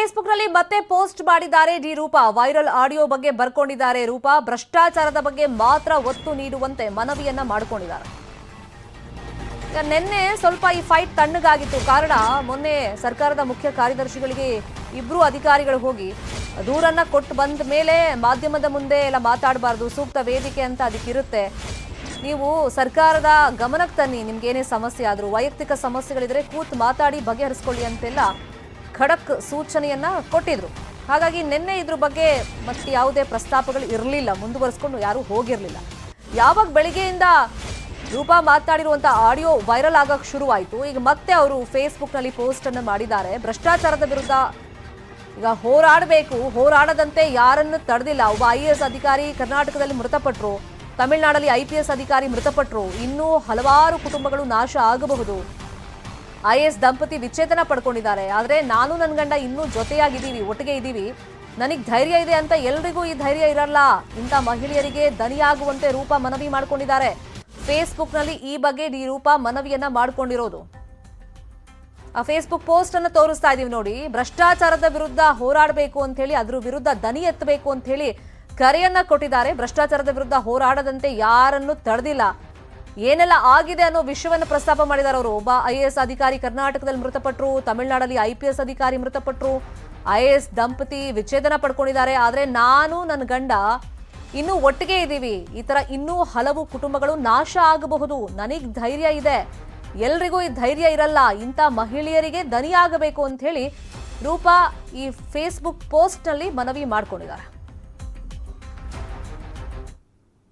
Facebook ನಲ್ಲಿ ಮತ್ತೆ post ಮಾಡಿದ್ದಾರೆ ಡಿ ರೂಪಾ. ವೈರಲ್ ಆಡಿಯೋ ಬಗ್ಗೆ ಬರ್ಕೊಂಡಿದ್ದಾರೆ ರೂಪಾ. ಭ್ರಷ್ಟಾಚಾರದ ಬಗ್ಗೆ ಮಾತ್ರ ಒತ್ತು ನೀಡುವಂತೆ ಮನವಿಯನ್ನ ಮಾಡಿಕೊಂಡಿದ್ದಾರೆ. ನಿನ್ನೆ ಸ್ವಲ್ಪ ಈ ಫೈಟ್ ತಣ್ಣಗಾಗಿತ್ತು. ಕಾರಣ ಮೊನ್ನೆ ಸರ್ಕಾರದ ಮುಖ್ಯ ಕಾರ್ಯದರ್ಶಿಗಳಿಗೆ ಇಬ್ರು ಅಧಿಕಾರಿಗಳು ಹೋಗಿ ದೂರನ್ನ ಕೊಟ್ಟು ಬಂದ ಮೇಲೆ ಮಾಧ್ಯಮದ ಮುಂದೆ ಎಲ್ಲ ಮಾತಾಡಬಾರ್ದು, ಸೂಕ್ತ ವೇದಿಕೆ ಅಂತ ಅದಕ್ಕಿರುತ್ತೆ, ನೀವು ಸರ್ಕಾರದ ಗಮನಕ್ಕೆ ತನ್ನಿ, ನಿಮ್ಗೇನೇ ಸಮಸ್ಯೆ ಆದರೂ ವೈಯಕ್ತಿಕ ಸಮಸ್ಯೆಗಳಿದ್ರೆ ಕೂತ್ ಮಾತಾಡಿ ಬಗೆಹರಿಸ್ಕೊಳ್ಳಿ ಅಂತೆಲ್ಲ ಖಡಕ್ ಸೂಚನೆಯನ್ನ ಕೊಟ್ಟಿದ್ರು. ಹಾಗಾಗಿ ನಿನ್ನೆ ಇದ್ರ ಬಗ್ಗೆ ಮತ್ತೆ ಯಾವುದೇ ಪ್ರಸ್ತಾಪಗಳು ಇರಲಿಲ್ಲ, ಮುಂದುವರಿಸಿಕೊಂಡು ಯಾರೂ ಹೋಗಿರಲಿಲ್ಲ. ಯಾವಾಗ ಬೆಳಿಗ್ಗೆಯಿಂದ ರೂಪಾ ಮಾತಾಡಿರುವಂಥ ಆಡಿಯೋ ವೈರಲ್ ಆಗಕ್ಕೆ ಶುರುವಾಯಿತು, ಈಗ ಮತ್ತೆ ಅವರು ಫೇಸ್ಬುಕ್ನಲ್ಲಿ ಪೋಸ್ಟ್ ಅನ್ನು ಮಾಡಿದ್ದಾರೆ. ಭ್ರಷ್ಟಾಚಾರದ ವಿರುದ್ಧ ಈಗ ಹೋರಾಡಬೇಕು, ಹೋರಾಡದಂತೆ ಯಾರನ್ನು ತಡೆದಿಲ್ಲ. ಒಬ್ಬ IAS ಅಧಿಕಾರಿ ಕರ್ನಾಟಕದಲ್ಲಿ ಮೃತಪಟ್ಟರು, ತಮಿಳುನಾಡಲ್ಲಿ IPS ಅಧಿಕಾರಿ ಮೃತಪಟ್ಟರು, ಇನ್ನೂ ಹಲವಾರು ಕುಟುಂಬಗಳು ನಾಶ ಆಗಬಹುದು. IAS ದಂಪತಿ ವಿಚ್ಛೇದನ ಪಡ್ಕೊಂಡಿದ್ದಾರೆ. ಆದರೆ ನಾನು ನನ್ನ ಗಂಡ ಇನ್ನೂ ಜೊತೆಯಾಗಿದ್ದೀವಿ, ಒಟ್ಟಿಗೆ ಇದ್ದೀವಿ, ನನಗೆ ಧೈರ್ಯ ಇದೆ ಅಂತ ಎಲ್ರಿಗೂ ಈ ಧೈರ್ಯ ಇರಲ್ಲ. ಇಂಥ ಮಹಿಳೆಯರಿಗೆ ದನಿಯಾಗುವಂತೆ ರೂಪಾ ಮನವಿ ಮಾಡ್ಕೊಂಡಿದ್ದಾರೆ. ಫೇಸ್ಬುಕ್ನಲ್ಲಿ ಈ ಬಗ್ಗೆ ಡಿ ರೂಪಾ ಮನವಿಯನ್ನ ಮಾಡ್ಕೊಂಡಿರೋದು. ಆ ಫೇಸ್ಬುಕ್ ಪೋಸ್ಟ್ ಅನ್ನು ತೋರಿಸ್ತಾ ಇದೀವಿ ನೋಡಿ. ಭ್ರಷ್ಟಾಚಾರದ ವಿರುದ್ಧ ಹೋರಾಡಬೇಕು ಅಂತ ಹೇಳಿ, ಅದ್ರ ವಿರುದ್ಧ ದನಿ ಎತ್ತಬೇಕು ಅಂತ ಹೇಳಿ ಕರೆಯನ್ನ ಕೊಟ್ಟಿದ್ದಾರೆ. ಭ್ರಷ್ಟಾಚಾರದ ವಿರುದ್ಧ ಹೋರಾಡದಂತೆ ಯಾರನ್ನು ತಡೆದಿಲ್ಲ, ಏನೆಲ್ಲ ಆಗಿದೆ ಅನ್ನೋ ವಿಷಯವನ್ನು ಪ್ರಸ್ತಾಪ ಮಾಡಿದ್ದಾರೆ ಅವರು. ಒಬ್ಬ IAS ಅಧಿಕಾರಿ ಕರ್ನಾಟಕದಲ್ಲಿ ಮೃತಪಟ್ಟರು, ತಮಿಳುನಾಡಲ್ಲಿ IPS ಅಧಿಕಾರಿ ಮೃತಪಟ್ಟರು, IAS ದಂಪತಿ ವಿಚ್ಛೇದನ ಪಡ್ಕೊಂಡಿದ್ದಾರೆ. ಆದರೆ ನಾನು ನನ್ನ ಗಂಡ ಇನ್ನೂ ಒಟ್ಟಿಗೆ ಇದ್ದೀವಿ, ಈ ತರ ಇನ್ನೂ ಹಲವು ಕುಟುಂಬಗಳು ನಾಶ ಆಗಬಹುದು, ನನಗ್ ಧೈರ್ಯ ಇದೆ, ಎಲ್ರಿಗೂ ಈ ಧೈರ್ಯ ಇರಲ್ಲ, ಇಂಥ ಮಹಿಳೆಯರಿಗೆ ದನಿಯಾಗಬೇಕು ಅಂತ ಹೇಳಿ ರೂಪಾ ಈ ಫೇಸ್ಬುಕ್ ಪೋಸ್ಟ್ ನಲ್ಲಿ ಮನವಿ ಮಾಡ್ಕೊಂಡಿದ್ದಾರೆ.